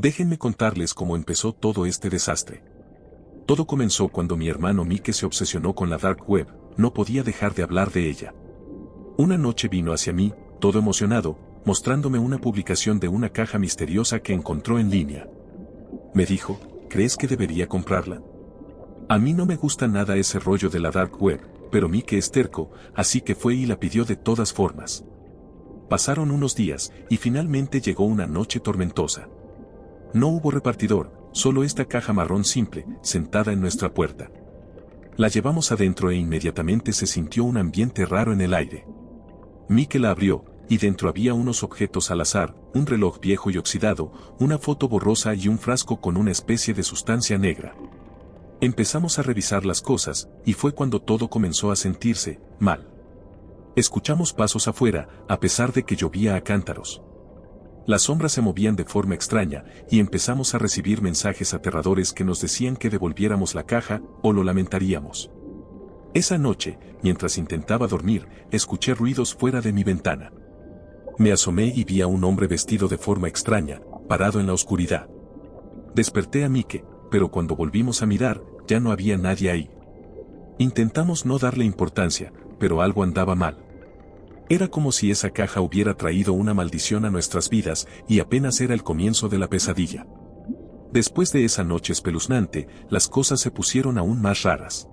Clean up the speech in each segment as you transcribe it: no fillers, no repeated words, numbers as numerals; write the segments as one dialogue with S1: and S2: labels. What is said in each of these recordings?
S1: Déjenme contarles cómo empezó todo este desastre. Todo comenzó cuando mi hermano Mike se obsesionó con la dark web, no podía dejar de hablar de ella. Una noche vino hacia mí, todo emocionado, mostrándome una publicación de una caja misteriosa que encontró en línea. Me dijo, ¿crees que debería comprarla? A mí no me gusta nada ese rollo de la dark web, pero Mike es terco, así que fue y la pidió de todas formas. Pasaron unos días, y finalmente llegó una noche tormentosa. No hubo repartidor, solo esta caja marrón simple, sentada en nuestra puerta. La llevamos adentro e inmediatamente se sintió un ambiente raro en el aire. Mike la abrió, y dentro había unos objetos al azar, un reloj viejo y oxidado, una foto borrosa y un frasco con una especie de sustancia negra. Empezamos a revisar las cosas, y fue cuando todo comenzó a sentirse mal. Escuchamos pasos afuera, a pesar de que llovía a cántaros. Las sombras se movían de forma extraña, y empezamos a recibir mensajes aterradores que nos decían que devolviéramos la caja, o lo lamentaríamos. Esa noche, mientras intentaba dormir, escuché ruidos fuera de mi ventana. Me asomé y vi a un hombre vestido de forma extraña, parado en la oscuridad. Desperté a Mike, pero cuando volvimos a mirar, ya no había nadie ahí. Intentamos no darle importancia, pero algo andaba mal. Era como si esa caja hubiera traído una maldición a nuestras vidas, y apenas era el comienzo de la pesadilla. Después de esa noche espeluznante, las cosas se pusieron aún más raras.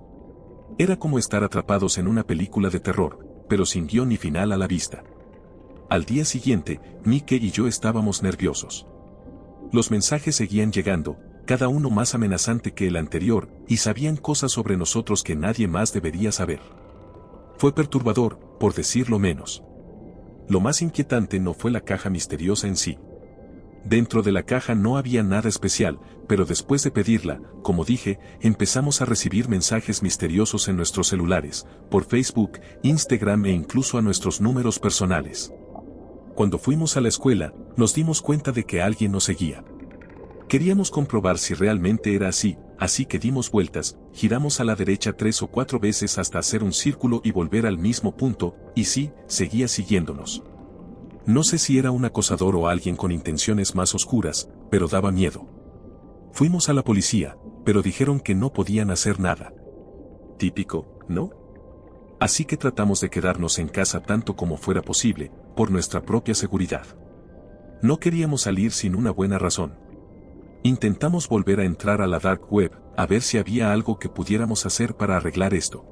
S1: Era como estar atrapados en una película de terror, pero sin guión ni final a la vista. Al día siguiente, Mike y yo estábamos nerviosos. Los mensajes seguían llegando, cada uno más amenazante que el anterior, y sabían cosas sobre nosotros que nadie más debería saber. Fue perturbador, por decirlo menos. Lo más inquietante no fue la caja misteriosa en sí. Dentro de la caja no había nada especial, pero después de pedirla, como dije, empezamos a recibir mensajes misteriosos en nuestros celulares, por Facebook, Instagram e incluso a nuestros números personales. Cuando fuimos a la escuela, nos dimos cuenta de que alguien nos seguía. Queríamos comprobar si realmente era así que dimos vueltas, giramos a la derecha 3 o 4 veces hasta hacer un círculo y volver al mismo punto, y sí, seguía siguiéndonos. No sé si era un acosador o alguien con intenciones más oscuras, pero daba miedo. Fuimos a la policía, pero dijeron que no podían hacer nada. Típico, ¿no? Así que tratamos de quedarnos en casa tanto como fuera posible, por nuestra propia seguridad. No queríamos salir sin una buena razón. Intentamos volver a entrar a la dark web, a ver si había algo que pudiéramos hacer para arreglar esto.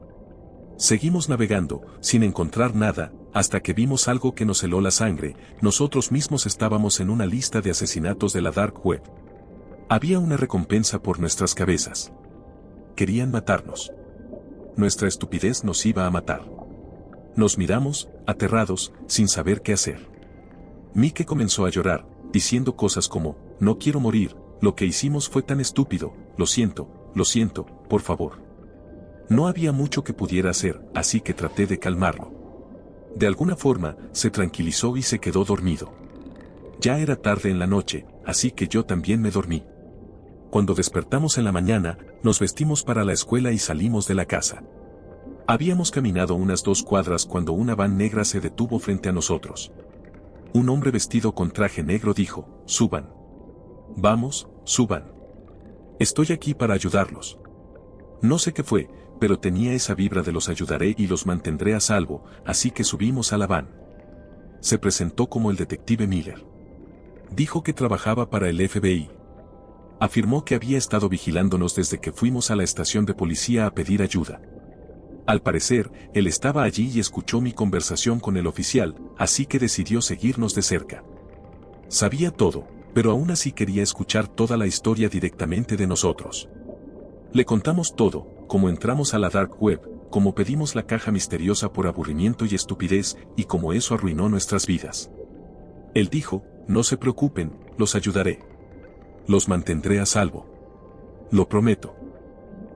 S1: Seguimos navegando, sin encontrar nada, hasta que vimos algo que nos heló la sangre. Nosotros mismos estábamos en una lista de asesinatos de la dark web. Había una recompensa por nuestras cabezas. Querían matarnos. Nuestra estupidez nos iba a matar. Nos miramos, aterrados, sin saber qué hacer. Mike comenzó a llorar, diciendo cosas como, no quiero morir, lo que hicimos fue tan estúpido, lo siento, por favor. No había mucho que pudiera hacer, así que traté de calmarlo. De alguna forma, se tranquilizó y se quedó dormido. Ya era tarde en la noche, así que yo también me dormí. Cuando despertamos en la mañana, nos vestimos para la escuela y salimos de la casa. Habíamos caminado unas 2 cuadras cuando una van negra se detuvo frente a nosotros. Un hombre vestido con traje negro dijo, suban. Vamos, suban. Estoy aquí para ayudarlos. No sé qué fue, pero tenía esa vibra de los ayudaré y los mantendré a salvo, así que subimos a la van. Se presentó como el detective Miller. Dijo que trabajaba para el FBI. Afirmó que había estado vigilándonos desde que fuimos a la estación de policía a pedir ayuda. Al parecer, él estaba allí y escuchó mi conversación con el oficial, así que decidió seguirnos de cerca. Sabía todo, pero aún así quería escuchar toda la historia directamente de nosotros. Le contamos todo, cómo entramos a la dark web, cómo pedimos la caja misteriosa por aburrimiento y estupidez, y cómo eso arruinó nuestras vidas. Él dijo, no se preocupen, los ayudaré. Los mantendré a salvo. Lo prometo.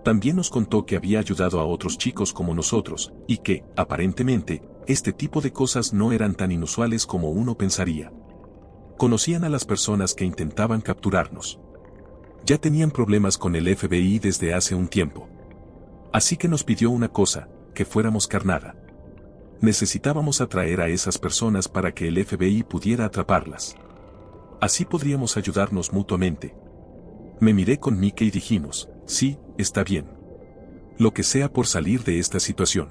S1: También nos contó que había ayudado a otros chicos como nosotros, y que, aparentemente, este tipo de cosas no eran tan inusuales como uno pensaría. Conocían a las personas que intentaban capturarnos. Ya tenían problemas con el FBI desde hace un tiempo. Así que nos pidió una cosa, que fuéramos carnada. Necesitábamos atraer a esas personas para que el FBI pudiera atraparlas. Así podríamos ayudarnos mutuamente. Me miré con Mike y dijimos, sí, está bien. Lo que sea por salir de esta situación.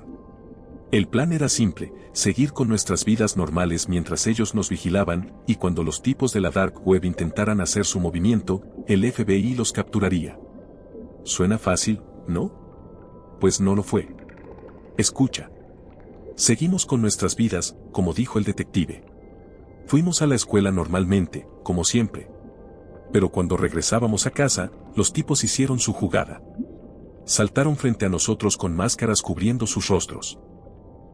S1: El plan era simple, seguir con nuestras vidas normales mientras ellos nos vigilaban, y cuando los tipos de la Dark Web intentaran hacer su movimiento, el FBI los capturaría. Suena fácil, ¿no? Pues no lo fue. Escucha. Seguimos con nuestras vidas, como dijo el detective. Fuimos a la escuela normalmente, como siempre. Pero cuando regresábamos a casa, los tipos hicieron su jugada. Saltaron frente a nosotros con máscaras cubriendo sus rostros.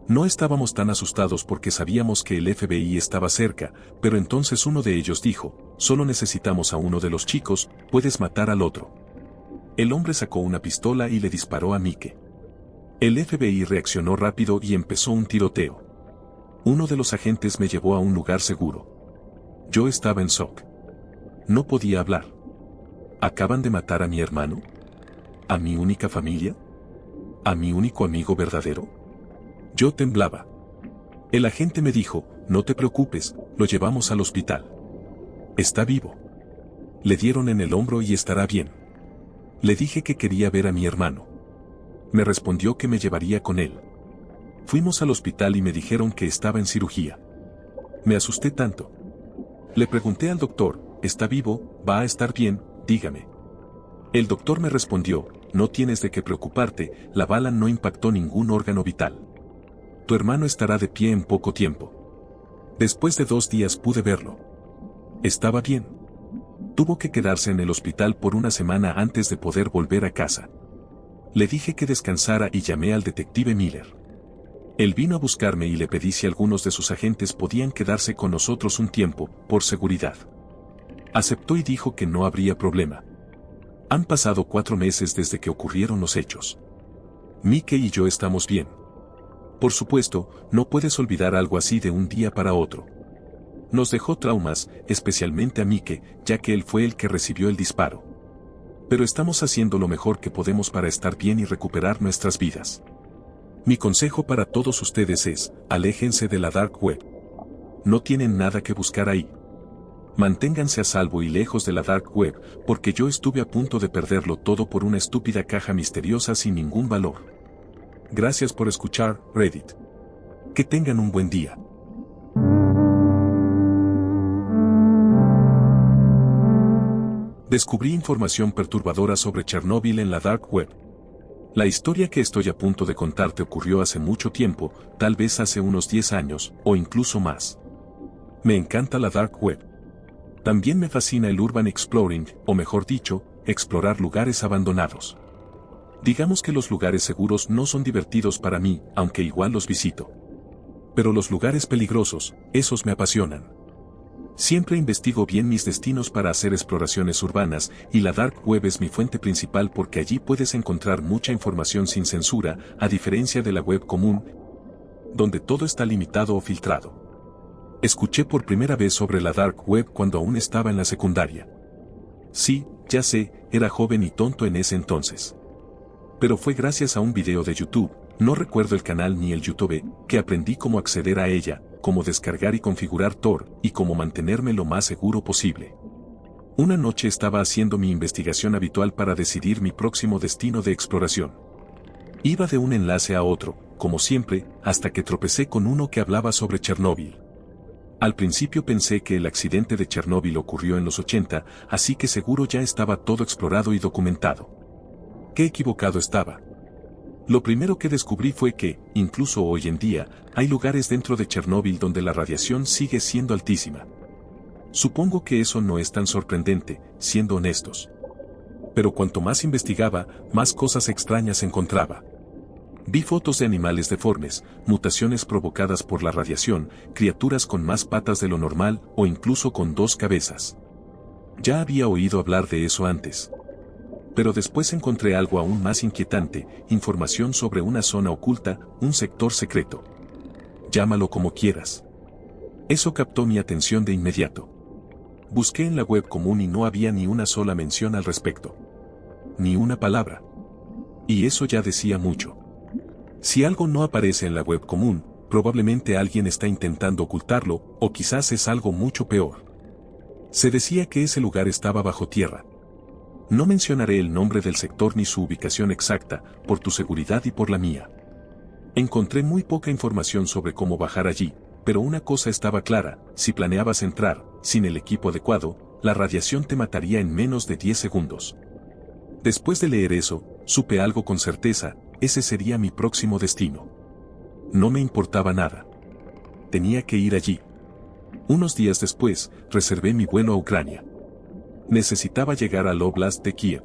S1: No estábamos tan asustados porque sabíamos que el FBI estaba cerca, pero entonces uno de ellos dijo, solo necesitamos a uno de los chicos, puedes matar al otro. El hombre sacó una pistola y le disparó a Mike. El FBI reaccionó rápido y empezó un tiroteo. Uno de los agentes me llevó a un lugar seguro. Yo estaba en shock. No podía hablar. ¿Acaban de matar a mi hermano? ¿A mi única familia? ¿A mi único amigo verdadero? Yo temblaba. El agente me dijo, no te preocupes, lo llevamos al hospital. Está vivo. Le dieron en el hombro y estará bien. Le dije que quería ver a mi hermano. Me respondió que me llevaría con él. Fuimos al hospital y me dijeron que estaba en cirugía. Me asusté tanto. Le pregunté al doctor, ¿está vivo? ¿Va a estar bien? Dígame. El doctor me respondió, no tienes de qué preocuparte, la bala no impactó ningún órgano vital. Tu hermano estará de pie en poco tiempo. Después de 2 días pude verlo. Estaba bien. Tuvo que quedarse en el hospital por una semana antes de poder volver a casa. Le dije que descansara y llamé al detective Miller. Él vino a buscarme y le pedí si algunos de sus agentes podían quedarse con nosotros un tiempo, por seguridad. Aceptó y dijo que no habría problema. Han pasado 4 meses desde que ocurrieron los hechos. Mike y yo estamos bien. Por supuesto, no puedes olvidar algo así de un día para otro. Nos dejó traumas, especialmente a Mike, ya que él fue el que recibió el disparo. Pero estamos haciendo lo mejor que podemos para estar bien y recuperar nuestras vidas. Mi consejo para todos ustedes es, aléjense de la Dark Web. No tienen nada que buscar ahí. Manténganse a salvo y lejos de la Dark Web, porque yo estuve a punto de perderlo todo por una estúpida caja misteriosa sin ningún valor. Gracias por escuchar, Reddit. Que tengan un buen día. Descubrí información perturbadora sobre Chernóbil en la Dark Web. La historia que estoy a punto de contarte ocurrió hace mucho tiempo, tal vez hace unos 10 años, o incluso más. Me encanta la Dark Web. También me fascina el Urban Exploring, o mejor dicho, explorar lugares abandonados. Digamos que los lugares seguros no son divertidos para mí, aunque igual los visito. Pero los lugares peligrosos, esos me apasionan. Siempre investigo bien mis destinos para hacer exploraciones urbanas, y la Dark Web es mi fuente principal porque allí puedes encontrar mucha información sin censura, a diferencia de la web común, donde todo está limitado o filtrado. Escuché por primera vez sobre la Dark Web cuando aún estaba en la secundaria. Sí, ya sé, era joven y tonto en ese entonces. Pero fue gracias a un video de YouTube, no recuerdo el canal ni el YouTube, que aprendí cómo acceder a ella, cómo descargar y configurar Tor, y cómo mantenerme lo más seguro posible. Una noche estaba haciendo mi investigación habitual para decidir mi próximo destino de exploración. Iba de un enlace a otro, como siempre, hasta que tropecé con uno que hablaba sobre Chernóbil. Al principio pensé que el accidente de Chernóbil ocurrió en los 80, así que seguro ya estaba todo explorado y documentado. Qué equivocado estaba. Lo primero que descubrí fue que, incluso hoy en día, hay lugares dentro de Chernóbil donde la radiación sigue siendo altísima. Supongo que eso no es tan sorprendente, siendo honestos. Pero cuanto más investigaba, más cosas extrañas encontraba. Vi fotos de animales deformes, mutaciones provocadas por la radiación, criaturas con más patas de lo normal o incluso con 2 cabezas. Ya había oído hablar de eso antes. Pero después encontré algo aún más inquietante, información sobre una zona oculta, un sector secreto. Llámalo como quieras. Eso captó mi atención de inmediato. Busqué en la web común y no había ni una sola mención al respecto. Ni una palabra. Y eso ya decía mucho. Si algo no aparece en la web común, probablemente alguien está intentando ocultarlo, o quizás es algo mucho peor. Se decía que ese lugar estaba bajo tierra. No mencionaré el nombre del sector ni su ubicación exacta, por tu seguridad y por la mía. Encontré muy poca información sobre cómo bajar allí, pero una cosa estaba clara: si planeabas entrar, sin el equipo adecuado, la radiación te mataría en menos de 10 segundos. Después de leer eso, supe algo con certeza: ese sería mi próximo destino. No me importaba nada. Tenía que ir allí. Unos días después, reservé mi vuelo a Ucrania. Necesitaba llegar al Oblast de Kiev.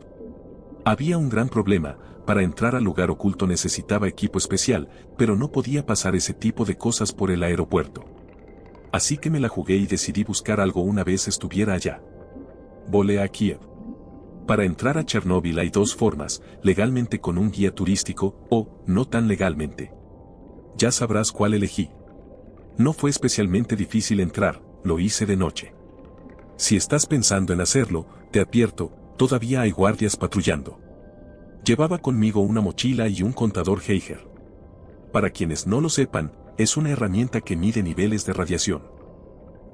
S1: Había un gran problema: para entrar al lugar oculto necesitaba equipo especial, pero no podía pasar ese tipo de cosas por el aeropuerto. Así que me la jugué y decidí buscar algo una vez estuviera allá. Volé a Kiev. Para entrar a Chernóbil hay dos formas: legalmente con un guía turístico, o, no tan legalmente. Ya sabrás cuál elegí. No fue especialmente difícil entrar, lo hice de noche. Si estás pensando en hacerlo, te advierto, todavía hay guardias patrullando. Llevaba conmigo una mochila y un contador Geiger. Para quienes no lo sepan, es una herramienta que mide niveles de radiación.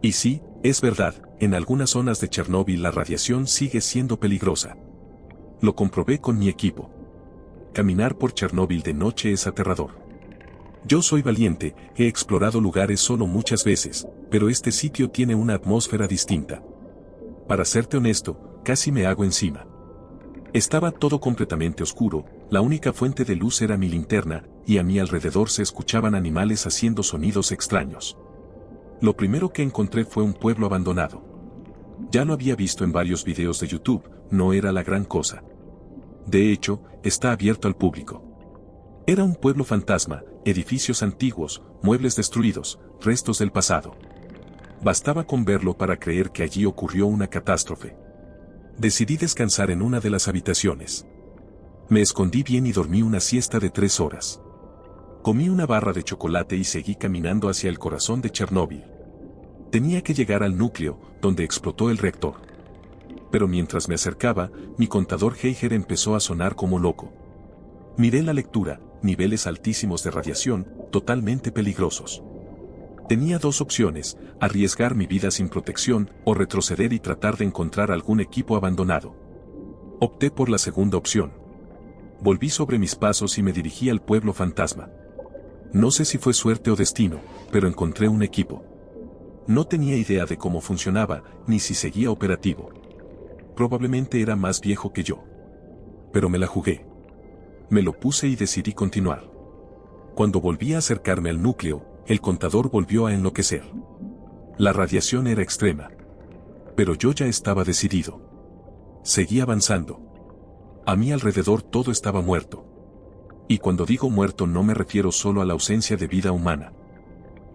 S1: Y sí, es verdad, en algunas zonas de Chernóbil la radiación sigue siendo peligrosa. Lo comprobé con mi equipo. Caminar por Chernóbil de noche es aterrador. Yo soy valiente, he explorado lugares solo muchas veces, pero este sitio tiene una atmósfera distinta. Para serte honesto, casi me hago encima. Estaba todo completamente oscuro, la única fuente de luz era mi linterna, y a mi alrededor se escuchaban animales haciendo sonidos extraños. Lo primero que encontré fue un pueblo abandonado. Ya lo había visto en varios videos de YouTube, no era la gran cosa. De hecho, está abierto al público. Era un pueblo fantasma: edificios antiguos, muebles destruidos, restos del pasado. Bastaba con verlo para creer que allí ocurrió una catástrofe. Decidí descansar en una de las habitaciones. Me escondí bien y dormí una siesta de 3 horas. Comí una barra de chocolate y seguí caminando hacia el corazón de Chernóbil. Tenía que llegar al núcleo, donde explotó el reactor. Pero mientras me acercaba, mi contador Geiger empezó a sonar como loco. Miré la lectura: niveles altísimos de radiación, totalmente peligrosos. Tenía dos opciones: arriesgar mi vida sin protección, o retroceder y tratar de encontrar algún equipo abandonado. Opté por la segunda opción. Volví sobre mis pasos y me dirigí al pueblo fantasma. No sé si fue suerte o destino, pero encontré un equipo. No tenía idea de cómo funcionaba, ni si seguía operativo. Probablemente era más viejo que yo. Pero me la jugué. Me lo puse y decidí continuar. Cuando volví a acercarme al núcleo, el contador volvió a enloquecer. La radiación era extrema. Pero yo ya estaba decidido. Seguí avanzando. A mi alrededor todo estaba muerto. Y cuando digo muerto no me refiero solo a la ausencia de vida humana.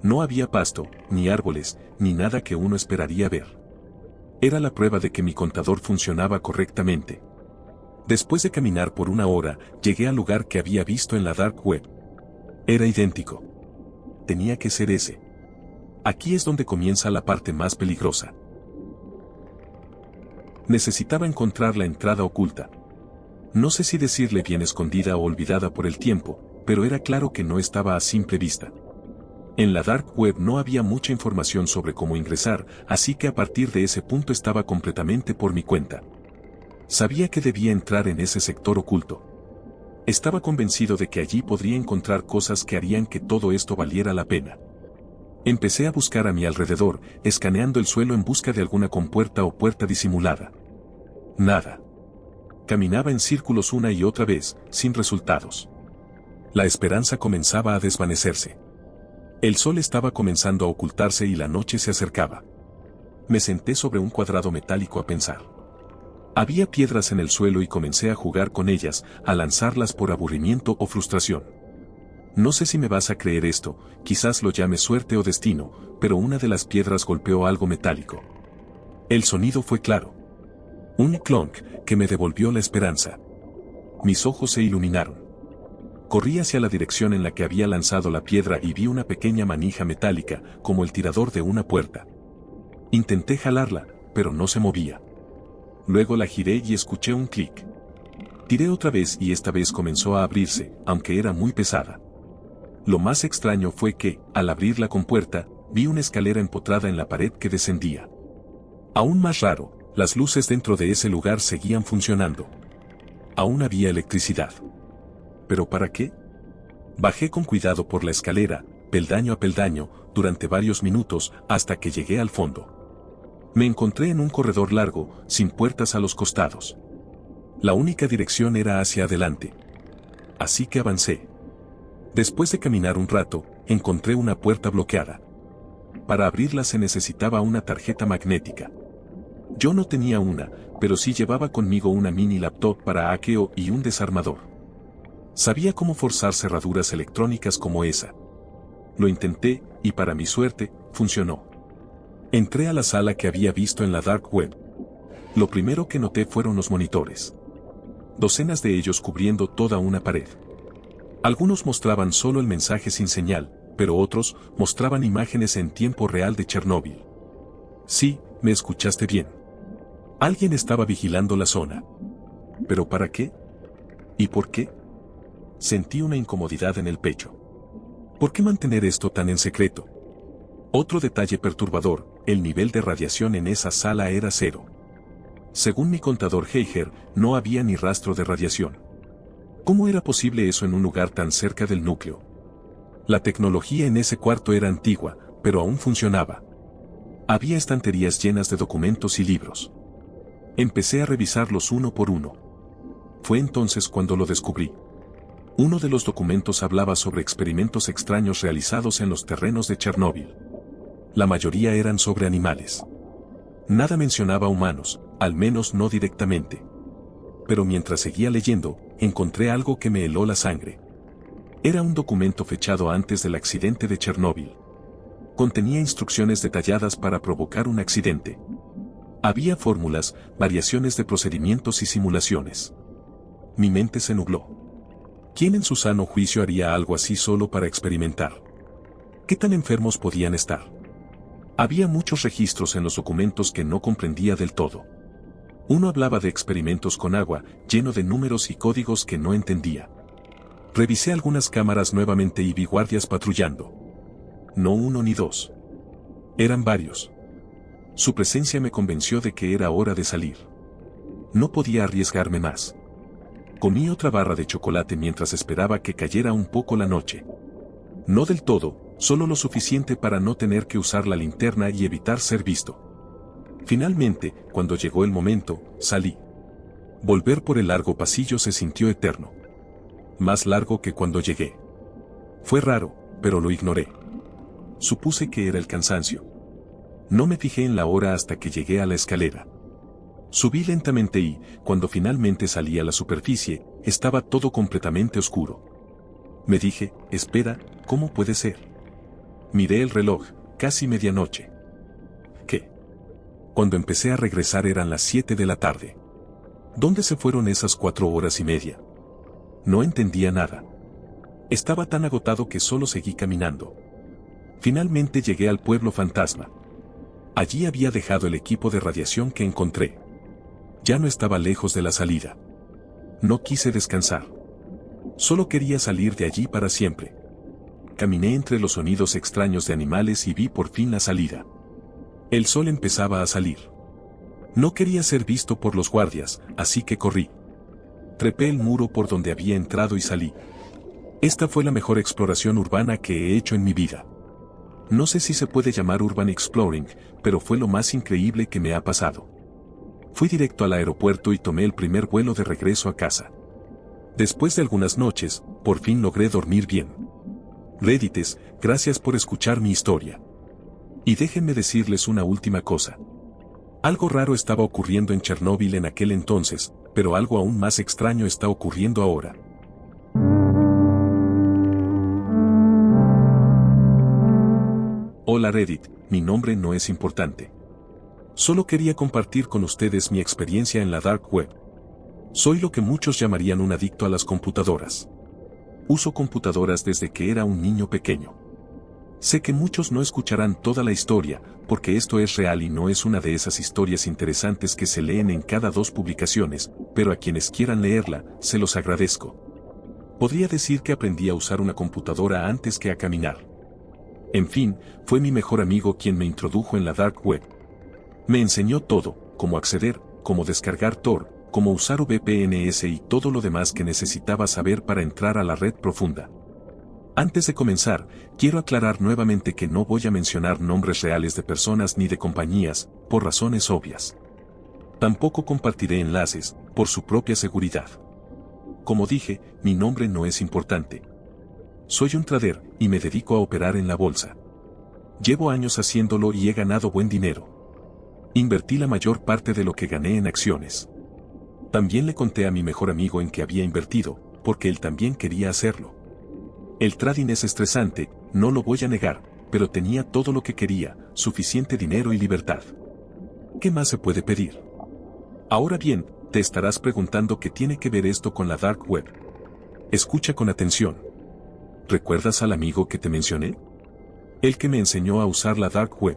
S1: No había pasto, ni árboles, ni nada que uno esperaría ver. Era la prueba de que mi contador funcionaba correctamente. Después de caminar por 1 hora, llegué al lugar que había visto en la Dark Web. Era idéntico. Tenía que ser ese. Aquí es donde comienza la parte más peligrosa. Necesitaba encontrar la entrada oculta. No sé si decirle bien escondida o olvidada por el tiempo, pero era claro que no estaba a simple vista. En la Dark Web no había mucha información sobre cómo ingresar, así que a partir de ese punto estaba completamente por mi cuenta. Sabía que debía entrar en ese sector oculto. Estaba convencido de que allí podría encontrar cosas que harían que todo esto valiera la pena. Empecé a buscar a mi alrededor, escaneando el suelo en busca de alguna compuerta o puerta disimulada. Nada. Caminaba en círculos una y otra vez, sin resultados. La esperanza comenzaba a desvanecerse. El sol estaba comenzando a ocultarse y la noche se acercaba. Me senté sobre un cuadrado metálico a pensar. Había piedras en el suelo y comencé a jugar con ellas, a lanzarlas por aburrimiento o frustración. No sé si me vas a creer esto, quizás lo llame suerte o destino, pero una de las piedras golpeó algo metálico. El sonido fue claro. Un clonk, que me devolvió la esperanza. Mis ojos se iluminaron. Corrí hacia la dirección en la que había lanzado la piedra y vi una pequeña manija metálica, como el tirador de una puerta. Intenté jalarla, pero no se movía. Luego la giré y escuché un clic. Tiré otra vez y esta vez comenzó a abrirse, aunque era muy pesada. Lo más extraño fue que, al abrir la compuerta, vi una escalera empotrada en la pared que descendía. Aún más raro, las luces dentro de ese lugar seguían funcionando. Aún había electricidad. ¿Pero para qué? Bajé con cuidado por la escalera, peldaño a peldaño, durante varios minutos, hasta que llegué al fondo. Me encontré en un corredor largo, sin puertas a los costados. La única dirección era hacia adelante. Así que avancé. Después de caminar un rato, encontré una puerta bloqueada. Para abrirla se necesitaba una tarjeta magnética. Yo no tenía una, pero sí llevaba conmigo una mini laptop para hackeo y un desarmador. Sabía cómo forzar cerraduras electrónicas como esa. Lo intenté, y para mi suerte, funcionó. Entré a la sala que había visto en la Dark Web. Lo primero que noté fueron los monitores. Docenas de ellos cubriendo toda una pared. Algunos mostraban solo el mensaje sin señal, pero otros mostraban imágenes en tiempo real de Chernóbil. Sí, me escuchaste bien. Alguien estaba vigilando la zona. ¿Pero para qué? ¿Y por qué? Sentí una incomodidad en el pecho. ¿Por qué mantener esto tan en secreto? Otro detalle perturbador, el nivel de radiación en esa sala era 0. Según mi contador Geiger, no había ni rastro de radiación. ¿Cómo era posible eso en un lugar tan cerca del núcleo? La tecnología en ese cuarto era antigua, pero aún funcionaba. Había estanterías llenas de documentos y libros. Empecé a revisarlos uno por uno. Fue entonces cuando lo descubrí. Uno de los documentos hablaba sobre experimentos extraños realizados en los terrenos de Chernóbil. La mayoría eran sobre animales. Nada mencionaba humanos, al menos no directamente. Pero mientras seguía leyendo, encontré algo que me heló la sangre. Era un documento fechado antes del accidente de Chernóbil. Contenía instrucciones detalladas para provocar un accidente. Había fórmulas, variaciones de procedimientos y simulaciones. Mi mente se nubló. ¿Quién en su sano juicio haría algo así solo para experimentar? ¿Qué tan enfermos podían estar? Había muchos registros en los documentos que no comprendía del todo. Uno hablaba de experimentos con agua, lleno de números y códigos que no entendía. Revisé algunas cámaras nuevamente y vi guardias patrullando. No uno ni dos. Eran varios. Su presencia me convenció de que era hora de salir. No podía arriesgarme más. Comí otra barra de chocolate mientras esperaba que cayera un poco la noche. No del todo, solo lo suficiente para no tener que usar la linterna y evitar ser visto. Finalmente, cuando llegó el momento, salí. Volver por el largo pasillo se sintió eterno. Más largo que cuando llegué. Fue raro, pero lo ignoré. Supuse que era el cansancio. No me fijé en la hora hasta que llegué a la escalera. Subí lentamente y, cuando finalmente salí a la superficie, estaba todo completamente oscuro. Me dije, espera, ¿cómo puede ser? Miré el reloj, casi medianoche. ¿Qué? Cuando empecé a regresar eran las 7 de la tarde. ¿Dónde se fueron esas 4 horas y media? No entendía nada. Estaba tan agotado que solo seguí caminando. Finalmente llegué al pueblo fantasma. Allí había dejado el equipo de radiación que encontré. Ya no estaba lejos de la salida. No quise descansar. Solo quería salir de allí para siempre. Caminé entre los sonidos extraños de animales y vi por fin la salida. El sol empezaba a salir. No quería ser visto por los guardias, así que corrí. Trepé el muro por donde había entrado y salí. Esta fue la mejor exploración urbana que he hecho en mi vida. No sé si se puede llamar urban exploring, pero fue lo más increíble que me ha pasado. Fui directo al aeropuerto y tomé el primer vuelo de regreso a casa. Después de algunas noches, por fin logré dormir bien. Reddites, gracias por escuchar mi historia. Y déjenme decirles una última cosa. Algo raro estaba ocurriendo en Chernóbil en aquel entonces, pero algo aún más extraño está ocurriendo ahora. Hola Reddit, mi nombre no es importante. Solo quería compartir con ustedes mi experiencia en la Dark Web. Soy lo que muchos llamarían un adicto a las computadoras. Uso computadoras desde que era un niño pequeño. Sé que muchos no escucharán toda la historia, porque esto es real y no es una de esas historias interesantes que se leen en cada 2 publicaciones, pero a quienes quieran leerla, se los agradezco. Podría decir que aprendí a usar una computadora antes que a caminar. En fin, fue mi mejor amigo quien me introdujo en la Dark Web. Me enseñó todo, cómo acceder, cómo descargar Tor, cómo usar VPNs y todo lo demás que necesitaba saber para entrar a la red profunda. Antes de comenzar, quiero aclarar nuevamente que no voy a mencionar nombres reales de personas ni de compañías, por razones obvias. Tampoco compartiré enlaces, por su propia seguridad. Como dije, mi nombre no es importante. Soy un trader, y me dedico a operar en la bolsa. Llevo años haciéndolo y he ganado buen dinero. Invertí la mayor parte de lo que gané en acciones. También le conté a mi mejor amigo en que había invertido, porque él también quería hacerlo. El trading es estresante, no lo voy a negar, pero tenía todo lo que quería, suficiente dinero y libertad. ¿Qué más se puede pedir? Ahora bien, te estarás preguntando qué tiene que ver esto con la Dark Web. Escucha con atención. ¿Recuerdas al amigo que te mencioné? El que me enseñó a usar la Dark Web.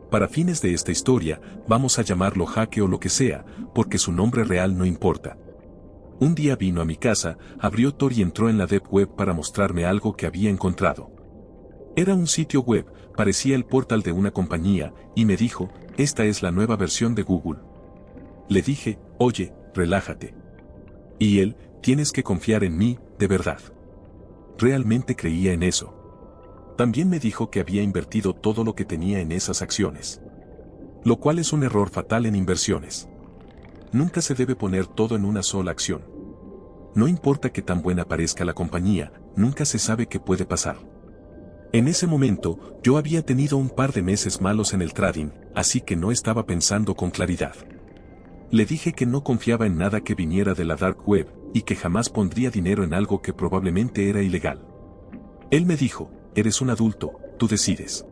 S1: Para fines de esta historia, vamos a llamarlo Jaque o lo que sea, porque su nombre real no importa. Un día vino a mi casa, abrió Tor y entró en la Deep Web para mostrarme algo que había encontrado. Era un sitio web, parecía el portal de una compañía, y me dijo, esta es la nueva versión de Google. Le dije, oye, relájate. Y él, tienes que confiar en mí, de verdad. Realmente creía en eso. También me dijo que había invertido todo lo que tenía en esas acciones. Lo cual es un error fatal en inversiones. Nunca se debe poner todo en una sola acción. No importa que tan buena parezca la compañía, nunca se sabe qué puede pasar. En ese momento, yo había tenido un par de meses malos en el trading, así que no estaba pensando con claridad. Le dije que no confiaba en nada que viniera de la Dark Web, y que jamás pondría dinero en algo que probablemente era ilegal. Él me dijo, eres un adulto, tú decides.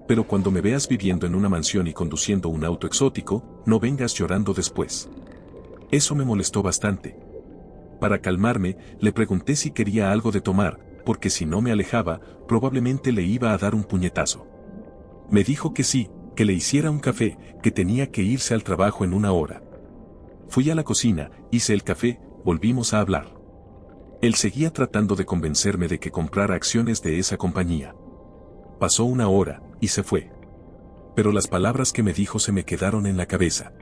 S1: Pero cuando me veas viviendo en una mansión y conduciendo un auto exótico, no vengas llorando después. Eso me molestó bastante. Para calmarme, le pregunté si quería algo de tomar, porque si no me alejaba, probablemente le iba a dar un puñetazo. Me dijo que sí, que le hiciera un café, que tenía que irse al trabajo en 1 hora. Fui a la cocina, hice el café, volvimos a hablar. Él seguía tratando de convencerme de que comprara acciones de esa compañía. Pasó 1 hora, y se fue. Pero las palabras que me dijo se me quedaron en la cabeza.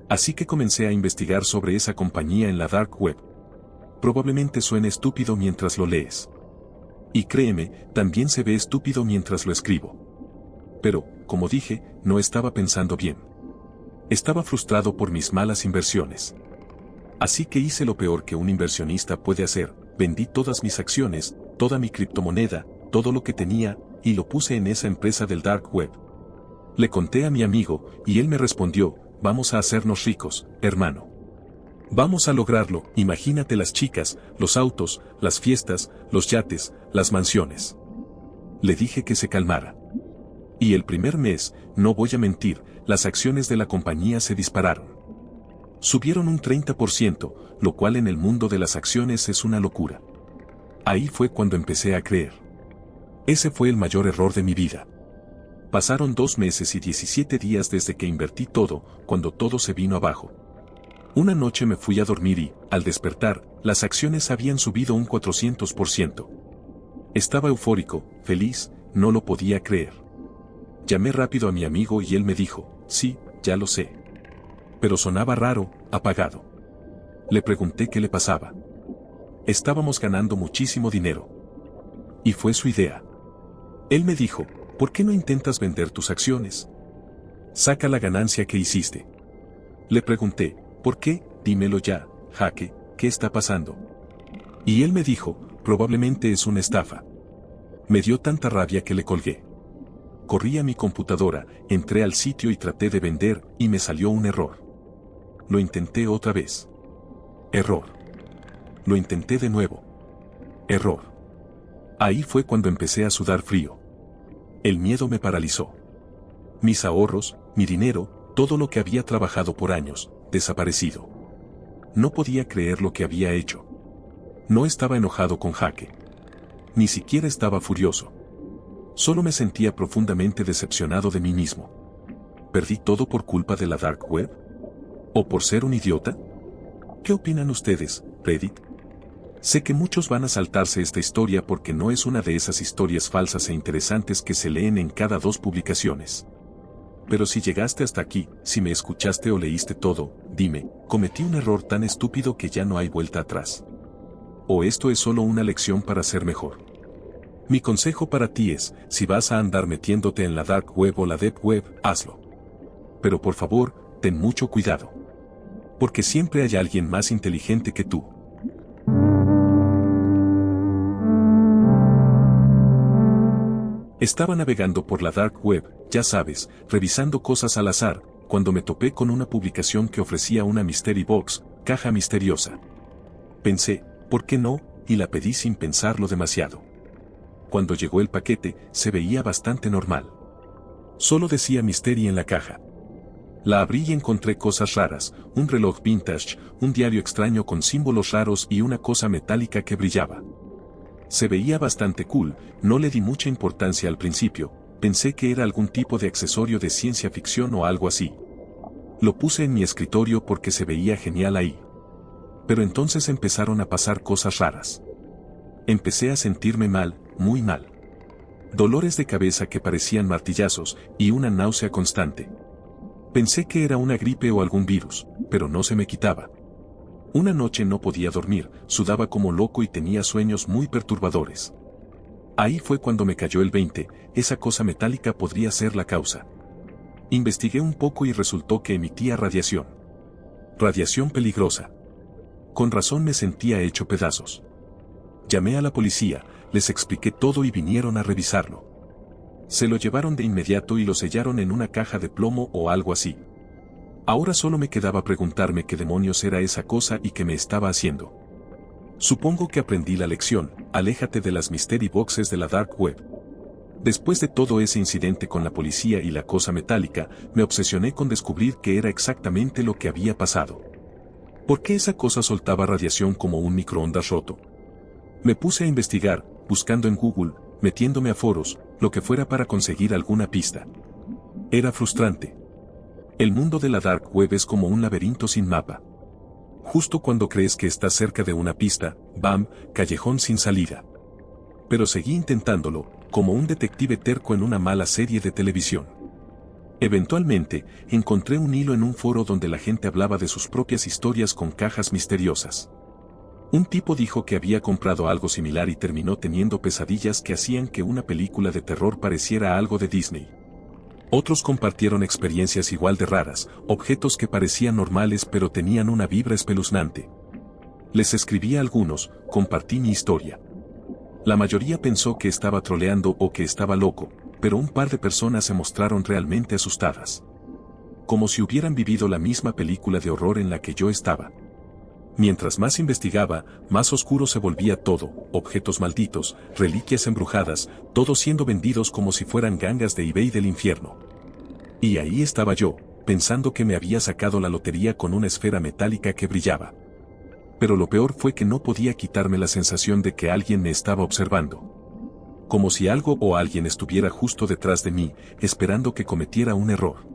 S1: Así que comencé a investigar sobre esa compañía en la Dark Web. Probablemente suene estúpido mientras lo lees. Y créeme, también se ve estúpido mientras lo escribo. Pero, como dije, no estaba pensando bien. Estaba frustrado por mis malas inversiones. Así que hice lo peor que un inversionista puede hacer, vendí todas mis acciones, toda mi criptomoneda, todo lo que tenía, y lo puse en esa empresa del Dark Web. Le conté a mi amigo, y él me respondió, vamos a hacernos ricos, hermano. Vamos a lograrlo, imagínate las chicas, los autos, las fiestas, los yates, las mansiones. Le dije que se calmara. Y el primer mes, no voy a mentir, las acciones de la compañía se dispararon. Subieron un 30%, lo cual en el mundo de las acciones es una locura. Ahí fue cuando empecé a creer. Ese fue el mayor error de mi vida. Pasaron 2 meses y 17 días desde que invertí todo, cuando todo se vino abajo. Una noche me fui a dormir y, al despertar, las acciones habían subido un 400%. Estaba eufórico, feliz, no lo podía creer. Llamé rápido a mi amigo y él me dijo, sí, ya lo sé. Pero sonaba raro, apagado. Le pregunté qué le pasaba. Estábamos ganando muchísimo dinero. Y fue su idea. Él me dijo, ¿por qué no intentas vender tus acciones? Saca la ganancia que hiciste. Le pregunté, ¿por qué? Dímelo ya, Jaque, ¿qué está pasando? Y él me dijo, probablemente es una estafa. Me dio tanta rabia que le colgué. Corrí a mi computadora, entré al sitio y traté de vender, y me salió un error. Lo intenté otra vez. Error. Lo intenté de nuevo. Error. Ahí fue cuando empecé a sudar frío. El miedo me paralizó. Mis ahorros, mi dinero, todo lo que había trabajado por años, desaparecido. No podía creer lo que había hecho. No estaba enojado con Jaque. Ni siquiera estaba furioso. Solo me sentía profundamente decepcionado de mí mismo. ¿Perdí todo por culpa de la Dark Web? ¿O por ser un idiota? ¿Qué opinan ustedes, Reddit? Sé que muchos van a saltarse esta historia porque no es una de esas historias falsas e interesantes que se leen en cada 2 publicaciones. Pero si llegaste hasta aquí, si me escuchaste o leíste todo, dime, ¿cometí un error tan estúpido que ya no hay vuelta atrás? ¿O esto es solo una lección para ser mejor? Mi consejo para ti es, si vas a andar metiéndote en la dark web o la deep web, hazlo. Pero por favor, ten mucho cuidado. Porque siempre hay alguien más inteligente que tú. Estaba navegando por la dark web, ya sabes, revisando cosas al azar, cuando me topé con una publicación que ofrecía una Mystery Box, caja misteriosa. Pensé, ¿por qué no? Y la pedí sin pensarlo demasiado. Cuando llegó el paquete, se veía bastante normal. Solo decía Mystery en la caja. La abrí y encontré cosas raras, un reloj vintage, un diario extraño con símbolos raros y una cosa metálica que brillaba. Se veía bastante cool, no le di mucha importancia al principio, pensé que era algún tipo de accesorio de ciencia ficción o algo así. Lo puse en mi escritorio porque se veía genial ahí. Pero entonces empezaron a pasar cosas raras. Empecé a sentirme mal, muy mal. Dolores de cabeza que parecían martillazos, y una náusea constante. Pensé que era una gripe o algún virus, pero no se me quitaba. Una noche no podía dormir, sudaba como loco y tenía sueños muy perturbadores. Ahí fue cuando me cayó el 20, esa cosa metálica podría ser la causa. Investigué un poco y resultó que emitía radiación. Radiación peligrosa. Con razón me sentía hecho pedazos. Llamé a la policía, les expliqué todo y vinieron a revisarlo. Se lo llevaron de inmediato y lo sellaron en una caja de plomo o algo así. Ahora solo me quedaba preguntarme qué demonios era esa cosa y qué me estaba haciendo. Supongo que aprendí la lección, aléjate de las mystery boxes de la dark web. Después de todo ese incidente con la policía y la cosa metálica, me obsesioné con descubrir qué era exactamente lo que había pasado. ¿Por qué esa cosa soltaba radiación como un microondas roto? Me puse a investigar, buscando en Google, metiéndome a foros, lo que fuera para conseguir alguna pista. Era frustrante. El mundo de la dark web es como un laberinto sin mapa. Justo cuando crees que estás cerca de una pista, ¡bam!, callejón sin salida. Pero seguí intentándolo, como un detective terco en una mala serie de televisión. Eventualmente, encontré un hilo en un foro donde la gente hablaba de sus propias historias con cajas misteriosas. Un tipo dijo que había comprado algo similar y terminó teniendo pesadillas que hacían que una película de terror pareciera algo de Disney. Otros compartieron experiencias igual de raras, objetos que parecían normales pero tenían una vibra espeluznante. Les escribí a algunos, compartí mi historia. La mayoría pensó que estaba troleando o que estaba loco, pero un par de personas se mostraron realmente asustadas. Como si hubieran vivido la misma película de horror en la que yo estaba. Mientras más investigaba, más oscuro se volvía todo, objetos malditos, reliquias embrujadas, todo siendo vendidos como si fueran gangas de eBay del infierno. Y ahí estaba yo, pensando que me había sacado la lotería con una esfera metálica que brillaba. Pero lo peor fue que no podía quitarme la sensación de que alguien me estaba observando. Como si algo o alguien estuviera justo detrás de mí, esperando que cometiera un error.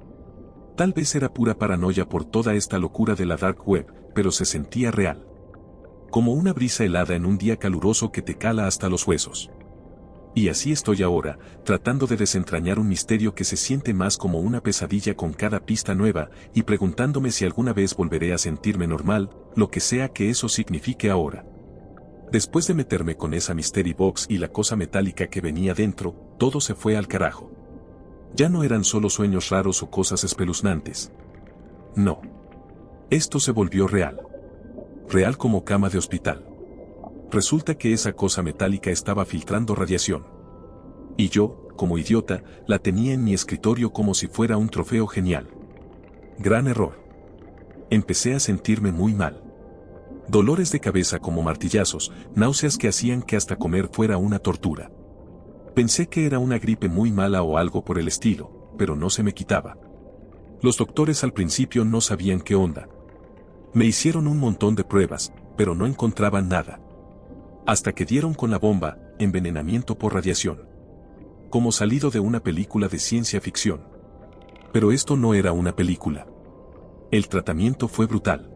S1: Tal vez era pura paranoia por toda esta locura de la dark web, pero se sentía real. Como una brisa helada en un día caluroso que te cala hasta los huesos. Y así estoy ahora, tratando de desentrañar un misterio que se siente más como una pesadilla con cada pista nueva, y preguntándome si alguna vez volveré a sentirme normal, lo que sea que eso signifique ahora. Después de meterme con esa mystery box y la cosa metálica que venía dentro, todo se fue al carajo. Ya no eran solo sueños raros o cosas espeluznantes. No. Esto se volvió real. Real como cama de hospital. Resulta que esa cosa metálica estaba filtrando radiación. Y yo, como idiota, la tenía en mi escritorio como si fuera un trofeo genial. Gran error. Empecé a sentirme muy mal. Dolores de cabeza como martillazos, náuseas que hacían que hasta comer fuera una tortura. Pensé que era una gripe muy mala o algo por el estilo, pero no se me quitaba. Los doctores al principio no sabían qué onda. Me hicieron un montón de pruebas, pero no encontraban nada. Hasta que dieron con la bomba, envenenamiento por radiación. Como salido de una película de ciencia ficción. Pero esto no era una película. El tratamiento fue brutal.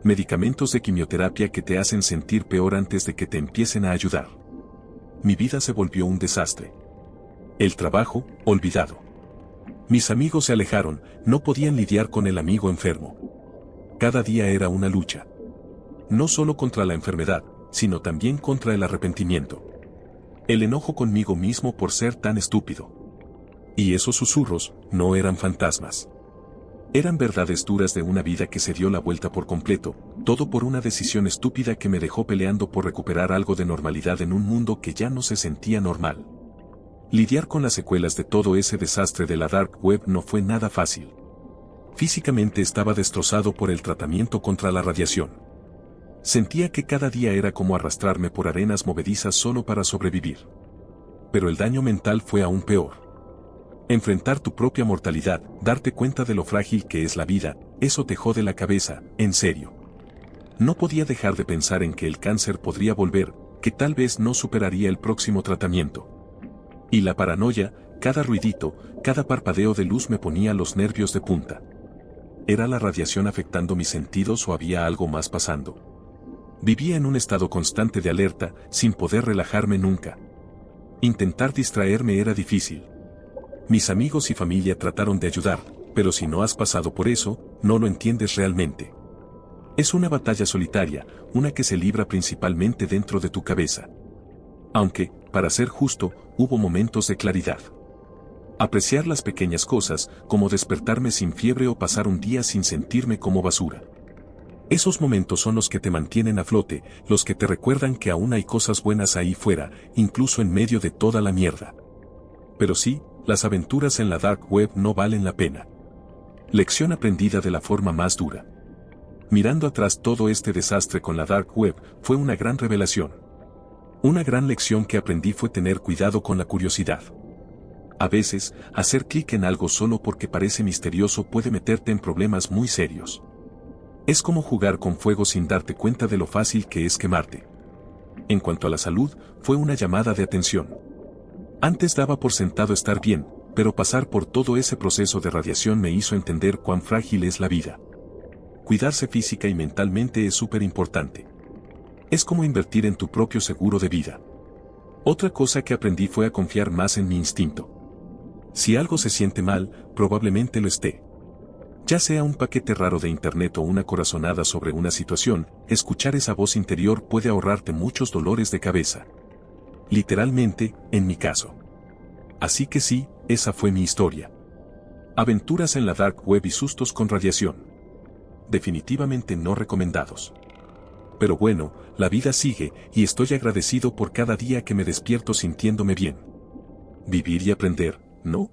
S1: Medicamentos de quimioterapia que te hacen sentir peor antes de que te empiecen a ayudar. Mi vida se volvió un desastre. El trabajo, olvidado. Mis amigos se alejaron, no podían lidiar con el amigo enfermo. Cada día era una lucha. No solo contra la enfermedad, sino también contra el arrepentimiento. El enojo conmigo mismo por ser tan estúpido. Y esos susurros no eran fantasmas. Eran verdades duras de una vida que se dio la vuelta por completo, todo por una decisión estúpida que me dejó peleando por recuperar algo de normalidad en un mundo que ya no se sentía normal. Lidiar con las secuelas de todo ese desastre de la Dark Web no fue nada fácil. Físicamente estaba destrozado por el tratamiento contra la radiación. Sentía que cada día era como arrastrarme por arenas movedizas solo para sobrevivir. Pero el daño mental fue aún peor. Enfrentar tu propia mortalidad, darte cuenta de lo frágil que es la vida, eso te jode la cabeza, en serio. No podía dejar de pensar en que el cáncer podría volver, que tal vez no superaría el próximo tratamiento. Y la paranoia, cada ruidito, cada parpadeo de luz me ponía los nervios de punta. ¿Era la radiación afectando mis sentidos o había algo más pasando? Vivía en un estado constante de alerta, sin poder relajarme nunca. Intentar distraerme era difícil. Mis amigos y familia trataron de ayudar, pero si no has pasado por eso, no lo entiendes realmente. Es una batalla solitaria, una que se libra principalmente dentro de tu cabeza. Aunque, para ser justo, hubo momentos de claridad. Apreciar las pequeñas cosas, como despertarme sin fiebre o pasar un día sin sentirme como basura. Esos momentos son los que te mantienen a flote, los que te recuerdan que aún hay cosas buenas ahí fuera, incluso en medio de toda la mierda. Pero sí, las aventuras en la Dark Web no valen la pena. Lección aprendida de la forma más dura. Mirando atrás todo este desastre con la Dark Web, fue una gran revelación. Una gran lección que aprendí fue tener cuidado con la curiosidad. A veces, hacer clic en algo solo porque parece misterioso puede meterte en problemas muy serios. Es como jugar con fuego sin darte cuenta de lo fácil que es quemarte. En cuanto a la salud, fue una llamada de atención. Antes daba por sentado estar bien, pero pasar por todo ese proceso de radiación me hizo entender cuán frágil es la vida. Cuidarse física y mentalmente es súper importante. Es como invertir en tu propio seguro de vida. Otra cosa que aprendí fue a confiar más en mi instinto. Si algo se siente mal, probablemente lo esté. Ya sea un paquete raro de internet o una corazonada sobre una situación, escuchar esa voz interior puede ahorrarte muchos dolores de cabeza. Literalmente, en mi caso. Así que sí, esa fue mi historia. Aventuras en la Dark Web y sustos con radiación. Definitivamente no recomendados. Pero bueno, la vida sigue, y estoy agradecido por cada día que me despierto sintiéndome bien. Vivir y aprender, ¿no?